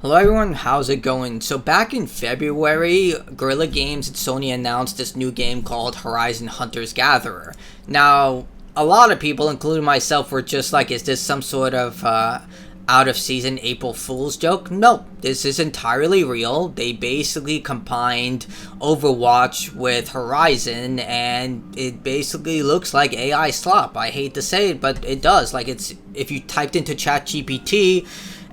Hello everyone, how's it going? So back in February, Guerrilla Games and Sony announced this new game called Horizon Hunter's Gatherer. Now, a lot of people, including myself, were just like, is this some sort of out-of-season April Fool's joke? No, this is entirely real. They basically combined Overwatch with Horizon, and it basically looks like AI slop. I hate to say it, but it does. Like, it's if you typed into ChatGPT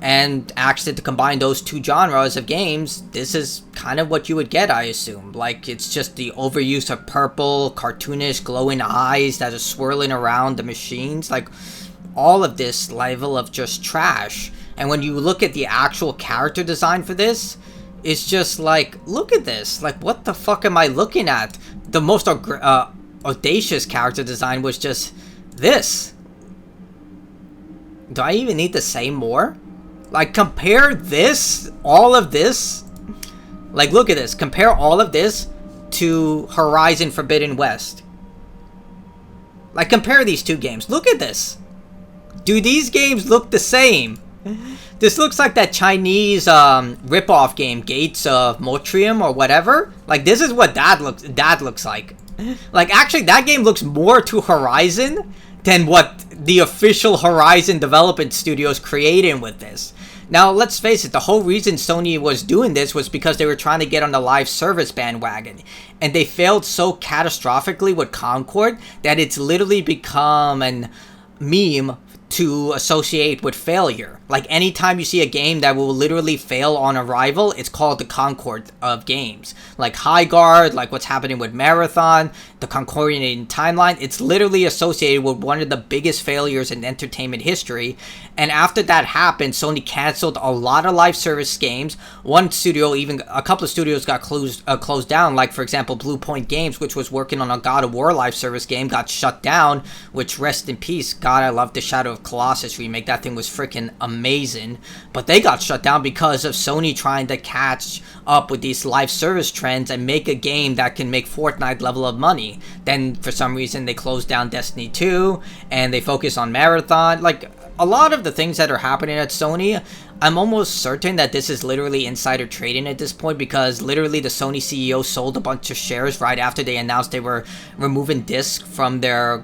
and asked it to combine those two genres of games, this is kind of what you would get, I assume. Like, it's just the overuse of purple, cartoonish, glowing eyes that are swirling around the machines. Like, all of this level of just trash. And when you look at the actual character design for this, it's just like, look at this. Like, what the fuck am I looking at? The most audacious character design was just this. Do I even need to say more? Like, compare this, all of this. Like, look at this. Compare all of this to Horizon Forbidden West. Like, compare these two games. Look at this. Do these games look the same? This looks like that Chinese rip-off game, Gates of Motrium or whatever. Like, this is what that looks like. Like, actually, that game looks more to Horizon than what the official Horizon development studio is creating with this. Now, let's face it, the whole reason Sony was doing this was because they were trying to get on the live service bandwagon. And they failed so catastrophically with Concord that it's literally become an meme to associate with failure. Like, anytime you see a game that will literally fail on arrival, it's called the Concord of games. Like High Guard, like what's happening with Marathon, the Concordian timeline, it's literally associated with one of the biggest failures in entertainment history. And after that happened, Sony canceled a lot of live service games. One studio, even a couple of studios got closed down. Like, for example, Blue Point Games, which was working on a God of War live service game, got shut down, which, rest in peace. God, I love the Shadow of Colossus remake. That thing was freaking amazing. But they got shut down because of Sony trying to catch up with these live service trends and make a game that can make Fortnite level of money. Then, for some reason, they closed down Destiny 2, and they focus on Marathon. Like, a lot of the things that are happening at Sony, I'm almost certain that this is literally insider trading at this point, because literally the Sony CEO sold a bunch of shares right after they announced they were removing disc from their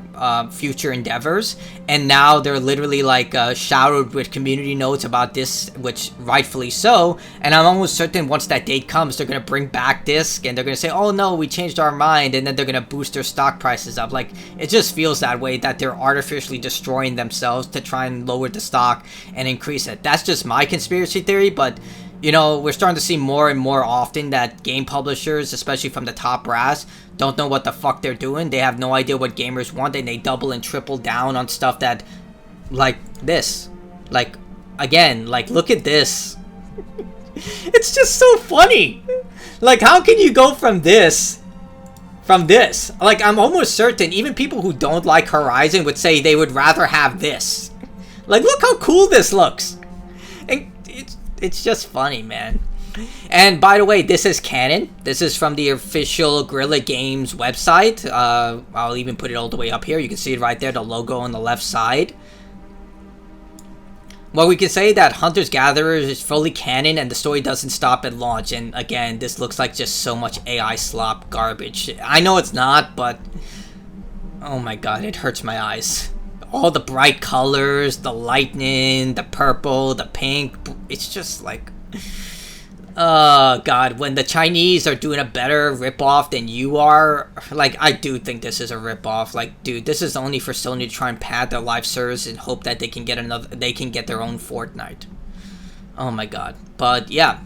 future endeavors, and now they're literally like showered with community notes about this, which rightfully so. And I'm almost certain once that date comes, they're going to bring back disc, and they're going to say, oh no, we changed our mind, and then they're going to boost their stock prices up. Like, it just feels that way, that they're artificially destroying themselves to try and lower the stock and increase it. That's just my conspiracy theory, but you know, we're starting to see more and more often that game publishers, especially from the top brass, don't know what the fuck they're doing. They have no idea what gamers want, and they double and triple down on stuff that, like this. Like, again, like, look at this. It's just so funny. Like, how can you go from this? Like, I'm almost certain even people who don't like Horizon would say they would rather have this. Like, look how cool this looks. And it's just funny, man. And by the way, this is canon. This is from the official Guerrilla Games website. I'll even put it all the way up here. You can see it right there, the logo on the left side. Well, we can say that Hunter's Gatherer is fully canon and the story doesn't stop at launch. And again, this looks like just so much AI slop garbage. I know it's not, but oh my god, it hurts my eyes. All the bright colors, the lightning, the purple, the pink, it's just like, oh god, when the Chinese are doing a better ripoff than you are, like, I do think this is a ripoff. Like, dude, this is only for Sony to try and pad their live service and hope that they can get their own Fortnite. Oh my god. But yeah,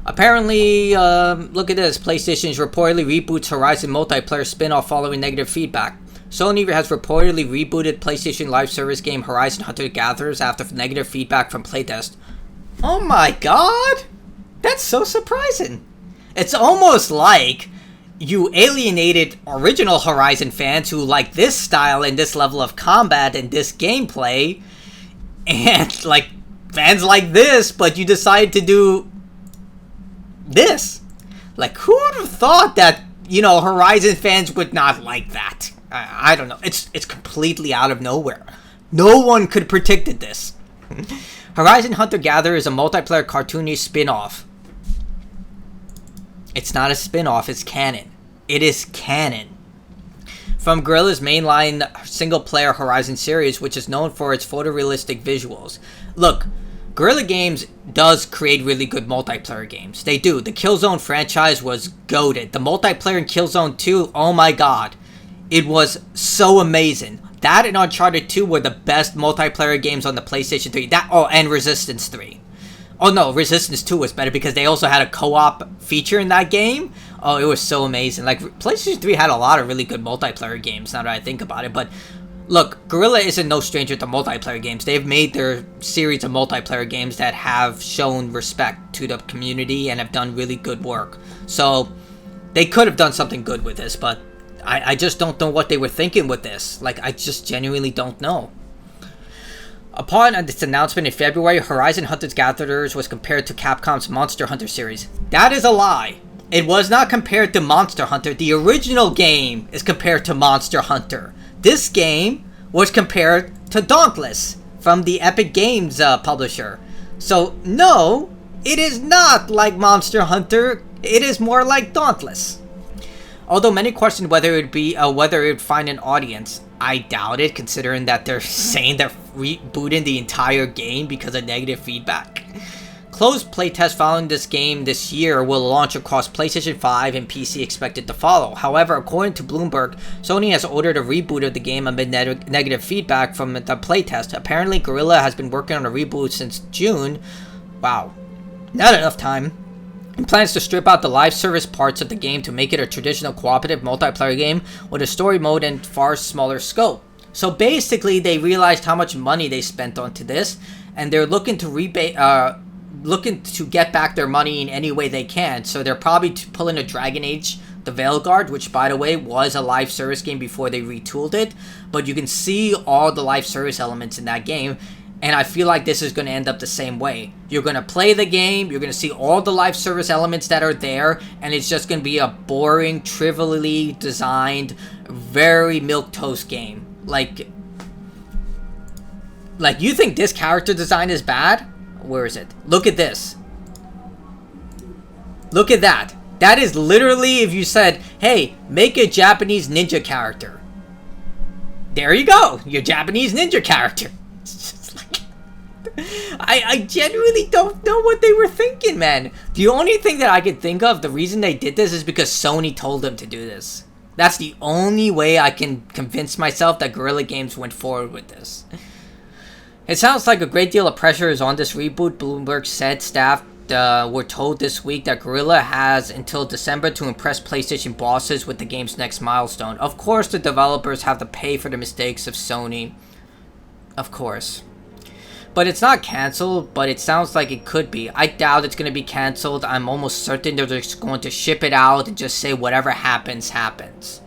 apparently, look at this, PlayStation reportedly reboots Horizon multiplayer spin-off following negative feedback. Sony has reportedly rebooted PlayStation live service game Horizon Hunter Gatherers after negative feedback from playtest. Oh my god! That's so surprising. It's almost like you alienated original Horizon fans who like this style and this level of combat and this gameplay, and like fans like this, but you decide to do this. Like, who would have thought that, you know, Horizon fans would not like that? I don't know. It's completely out of nowhere. No one could have predicted this. Horizon Hunter Gatherer is a multiplayer cartoony spin-off. It's not a spin-off, it's canon. It is canon. From Guerrilla's mainline single-player Horizon series, which is known for its photorealistic visuals. Look, Guerrilla Games does create really good multiplayer games. They do. The Killzone franchise was goated. The multiplayer in Killzone 2, oh my god. It was so amazing. That and Uncharted 2 were the best multiplayer games on the PlayStation 3. And Resistance 3. Oh no, Resistance 2 was better because they also had a co-op feature in that game. Oh, it was so amazing. Like, PlayStation 3 had a lot of really good multiplayer games, now that I think about it. But, look, Guerrilla isn't no stranger to multiplayer games. They've made their series of multiplayer games that have shown respect to the community and have done really good work. So, they could have done something good with this, but I just don't know what they were thinking with this. Like, I just genuinely don't know. Upon its announcement in February, Horizon Hunter Gatherers was compared to Capcom's Monster Hunter series. That is a lie. It was not compared to Monster Hunter. The original game is compared to Monster Hunter. This game was compared to Dauntless from the Epic Games publisher. So, no, it is not like Monster Hunter. It is more like Dauntless. Although many questioned whether it would find an audience, I doubt it, considering that they're saying they're rebooting the entire game because of negative feedback. Closed playtests following this game this year will launch across PlayStation 5 and PC expected to follow. However, according to Bloomberg, Sony has ordered a reboot of the game amid negative feedback from the playtest. Apparently, Guerrilla has been working on a reboot since June. Wow. Not enough time. And plans to strip out the live service parts of the game to make it a traditional cooperative multiplayer game with a story mode and far smaller scope. So basically, they realized how much money they spent onto this, and they're looking to get back their money in any way they can. So they're probably pulling a Dragon Age, the Veilguard, which by the way was a live service game before they retooled it. But you can see all the live service elements in that game. And I feel like this is going to end up the same way. You're going to play the game, you're going to see all the live service elements that are there, and it's just going to be a boring, trivially designed, very milquetoast game. Like, you think this character design is bad? Where is it? Look at this. Look at that. That is literally if you said, hey, make a Japanese ninja character. There you go. Your Japanese ninja character. I genuinely don't know what they were thinking, man. The only thing that I could think of, the reason they did this is because Sony told them to do this. That's the only way I can convince myself that Guerrilla Games went forward with this. It sounds like a great deal of pressure is on this reboot. Bloomberg said staff were told this week that Guerrilla has until December to impress PlayStation bosses with the game's next milestone. Of course, the developers have to pay for the mistakes of Sony. Of course. But it's not cancelled, but it sounds like it could be. I doubt it's going to be cancelled. I'm almost certain they're just going to ship it out and just say whatever happens, happens.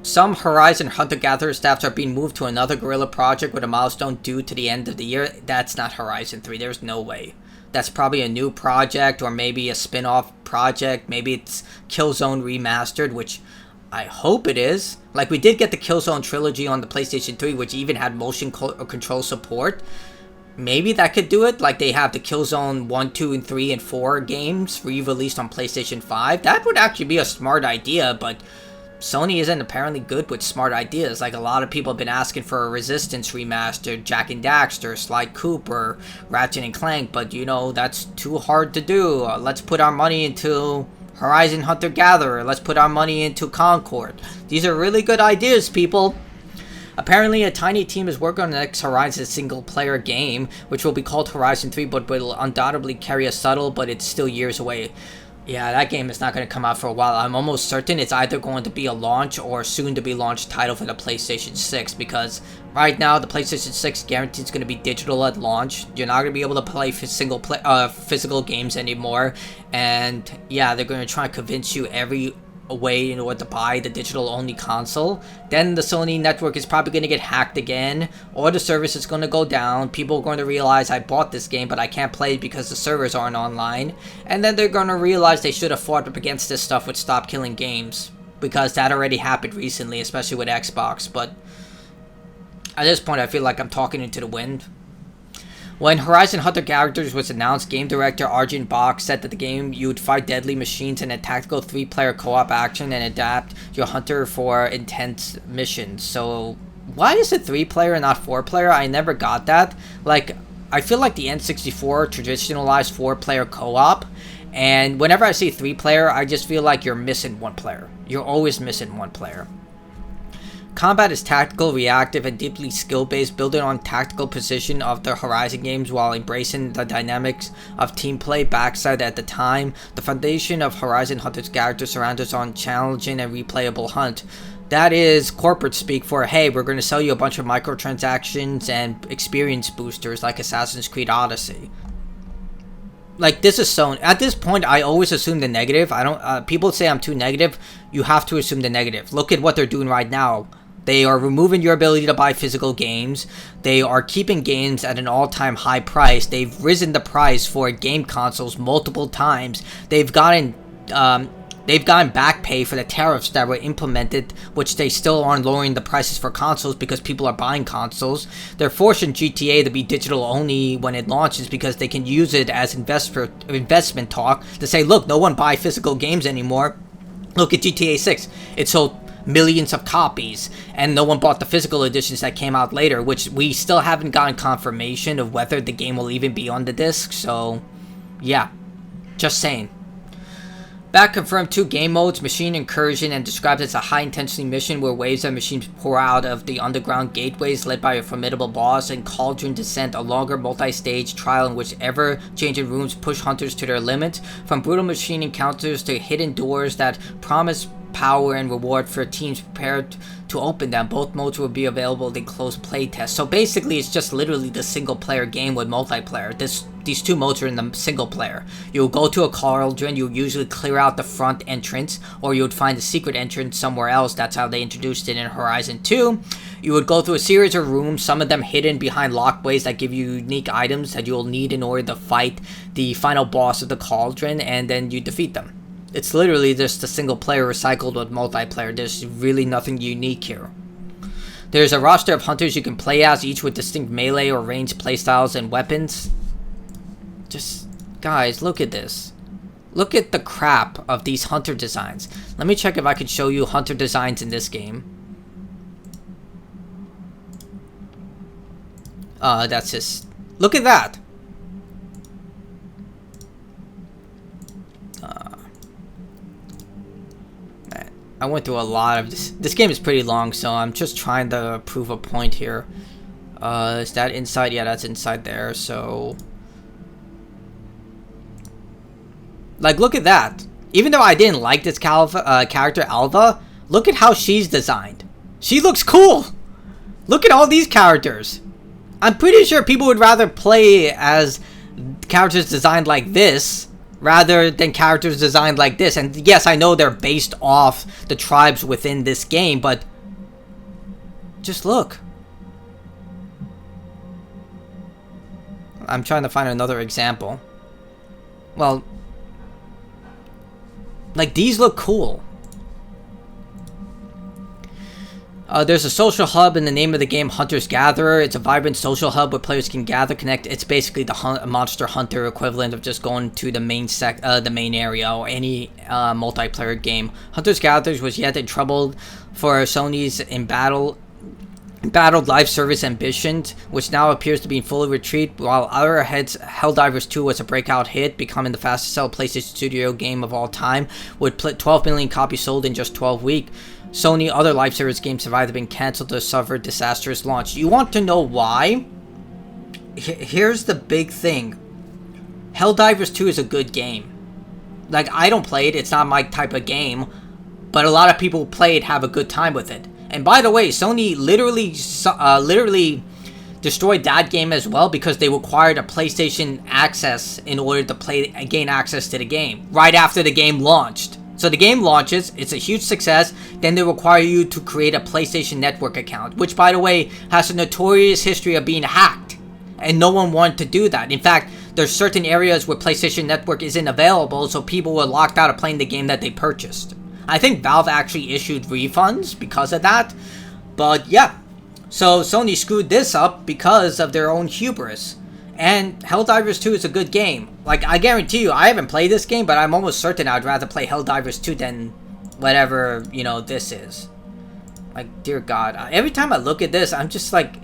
Some Horizon Hunter Gatherer staffs are being moved to another Guerrilla project with a milestone due to the end of the year. That's not Horizon 3. There's no way. That's probably a new project or maybe a spin-off project. Maybe it's Killzone Remastered, which I hope it is. Like, we did get the Killzone trilogy on the PlayStation 3, which even had motion control support. Maybe that could do it. Like, they have the Killzone 1, 2, and 3, and 4 games re-released on PlayStation 5. That would actually be a smart idea, but Sony isn't apparently good with smart ideas. Like, a lot of people have been asking for a Resistance remastered, Jak and Daxter, Sly Cooper, Ratchet and Clank, but, you know, that's too hard to do. Let's put our money into Horizon Hunter Gatherer. Let's put our money into Concord. These are really good ideas, people. Apparently, a tiny team is working on the next Horizon single-player game, which will be called Horizon 3, but will undoubtedly carry a subtle, but it's still years away. Yeah, that game is not going to come out for a while. I'm almost certain it's either going to be a launch or soon-to-be-launched title for the PlayStation 6, because right now, the PlayStation 6 guaranteed is going to be digital at launch. You're not going to be able to play physical games anymore, and yeah, they're going to try and convince you every way in order to buy the digital-only console. Then the Sony network is probably going to get hacked again, or the service is going to go down. People are going to realize, I bought this game, but I can't play it because the servers aren't online. And then they're going to realize they should have fought up against this stuff with Stop Killing Games, because that already happened recently, especially with Xbox. But at this point, I feel like I'm talking into the wind. When Horizon Hunter Characters was announced, game director Arjun Bach said that the game you would fight deadly machines in a tactical 3-player co-op action and adapt your hunter for intense missions. So why is it 3-player and not 4-player? I never got that. Like, I feel like the N64 traditionalized 4-player co-op, and whenever I see 3-player, I just feel like you're missing 1 player. You're always missing 1 player. Combat is tactical, reactive, and deeply skill-based, building on tactical precision of the Horizon games while embracing the dynamics of team play backside at the time. The foundation of Horizon Hunter's character surrounds on challenging and replayable hunt. That is corporate speak for, hey, we're going to sell you a bunch of microtransactions and experience boosters like Assassin's Creed Odyssey. Like, this is Sony. At this point, I always assume the negative. I don't, people say I'm too negative. You have to assume the negative. Look at what they're doing right now. They are removing your ability to buy physical games. They are keeping games at an all-time high price. They've risen the price for game consoles multiple times. They've gotten back pay for the tariffs that were implemented, which they still aren't lowering the prices for consoles because people are buying consoles. They're forcing GTA to be digital only when it launches because they can use it as investment talk to say, look, no one buy physical games anymore. Look at GTA 6. It sold millions of copies, and no one bought the physical editions that came out later, which we still haven't gotten confirmation of whether the game will even be on the disc, so yeah, just saying. Back confirmed 2 game modes, Machine Incursion, and described as a high-intensity mission where waves of machines pour out of the underground gateways led by a formidable boss, and Cauldron Descent, a longer multi-stage trial in which ever-changing rooms push hunters to their limits, from brutal machine encounters to hidden doors that promise power and reward for teams prepared to open them. Both modes will be available in closed playtest. So basically, it's just literally the single-player game with multiplayer. These 2 modes are in the single player. You'll go to a cauldron, you'll usually clear out the front entrance, or you would find a secret entrance somewhere else. That's how they introduced it in Horizon 2. You would go through a series of rooms, some of them hidden behind lockways that give you unique items that you'll need in order to fight the final boss of the cauldron, and then you defeat them. It's literally just a single player recycled with multiplayer. There's really nothing unique here. There's a roster of hunters you can play as, each with distinct melee or ranged playstyles and weapons. Just, guys, look at this. Look at the crap of these hunter designs. Let me check if I can show you hunter designs in this game. That's just... Look at that! I went through a lot of this. This game is pretty long, so I'm just trying to prove a point here. Is that inside? Yeah, that's inside there, so... Like, look at that. Even though I didn't like this character, Alva, look at how she's designed. She looks cool! Look at all these characters. I'm pretty sure people would rather play as characters designed like this rather than characters designed like this. And yes, I know they're based off the tribes within this game, but just look. I'm trying to find another example. Well, like, these look cool. There's a social hub in the name of the game, Hunter's Gatherer. It's a vibrant social hub where players can gather, connect. It's basically the Monster Hunter equivalent of just going to the main area or any multiplayer game. Hunter's Gatherer was yet in trouble for Sony's embattled live service ambitions, which now appears to be in fully retreat, while other heads, Helldivers 2 was a breakout hit, becoming the fastest sell PlayStation Studio game of all time, with 12 million copies sold in just 12 weeks. Sony other live service games survived have been cancelled or suffered disastrous launch. You want to know why? Here's the big thing. Helldivers 2 is a good game. Like, I don't play it, it's not my type of game, but a lot of people who play it have a good time with it. And by the way, Sony literally destroyed that game as well because they required a PlayStation access in order to gain access to the game right after the game launched. So the game launches, it's a huge success, then they require you to create a PlayStation Network account, which, by the way, has a notorious history of being hacked, and no one wanted to do that. In fact, there's certain areas where PlayStation Network isn't available, so people were locked out of playing the game that they purchased. I think Valve actually issued refunds because of that, but yeah. So Sony screwed this up because of their own hubris. And Helldivers 2 is a good game. Like, I guarantee you, I haven't played this game, but I'm almost certain I'd rather play Helldivers 2 than whatever, you know, this is. Like, dear God. Every time I look at this, I'm just like,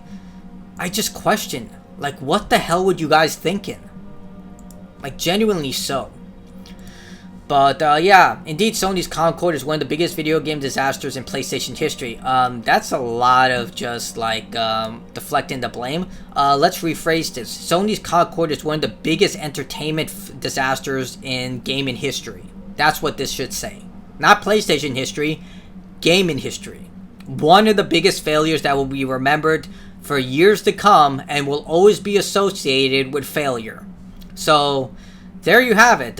I just question, like, what the hell would you guys thinking? Like, genuinely so. But, yeah, indeed, Sony's Concord is one of the biggest video game disasters in PlayStation history. That's a lot of just, like, deflecting the blame. Let's rephrase this. Sony's Concord is one of the biggest entertainment disasters in gaming history. That's what this should say. Not PlayStation history, gaming history. One of the biggest failures that will be remembered for years to come and will always be associated with failure. So, there you have it.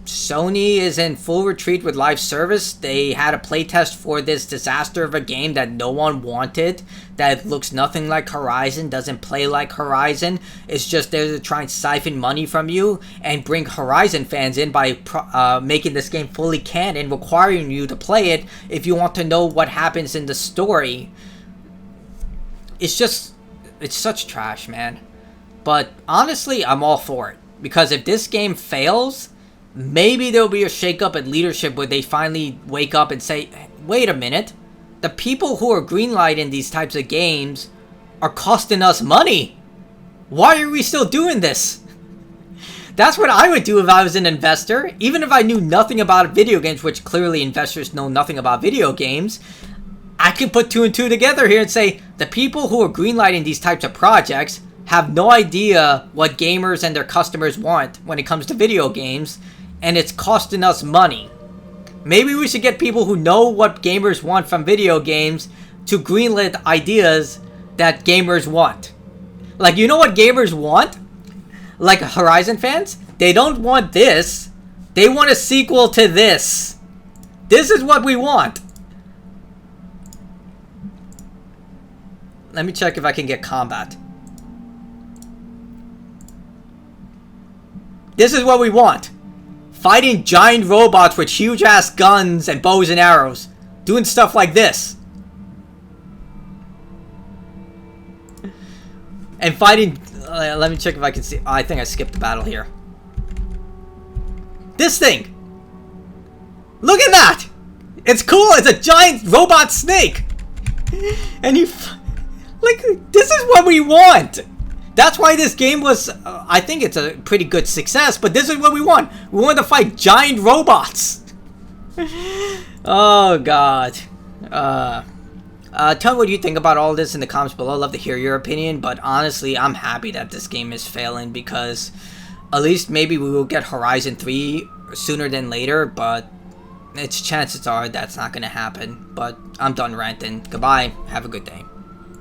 Sony is in full retreat with live service. They had a playtest for this disaster of a game that no one wanted, that looks nothing like Horizon, doesn't play like Horizon. It's just there to try and siphon money from you and bring Horizon fans in by making this game fully canon, requiring you to play it if you want to know what happens in the story. It's such trash, man. But honestly, I'm all for it. Because if this game fails, maybe there'll be a shakeup in leadership where they finally wake up and say, wait a minute, the people who are greenlighting these types of games are costing us money. Why are we still doing this? That's what I would do if I was an investor. Even if I knew nothing about video games, which clearly investors know nothing about video games, I can put 2 and 2 together here and say, the people who are greenlighting these types of projects have no idea what gamers and their customers want when it comes to video games, and it's costing us money. Maybe we should get people who know what gamers want from video games to greenlit ideas that gamers want. Like, you know what gamers want? Like Horizon fans? They don't want this. They want a sequel to this. This is what we want. Let me check if I can get combat. This is what we want. Fighting giant robots with huge ass guns and bows and arrows. Doing stuff like this. And fighting... let me check if I can see... I think I skipped the battle here. This thing! Look at that! It's cool! It's a giant robot snake! And you... Like, this is what we want! That's why this game was, I think it's a pretty good success, but this is what we want. We want to fight giant robots. Oh, God. Tell me what you think about all this in the comments below. I'd love to hear your opinion, but honestly, I'm happy that this game is failing because at least maybe we will get Horizon 3 sooner than later, but chances are that's not going to happen. But I'm done ranting. Goodbye. Have a good day.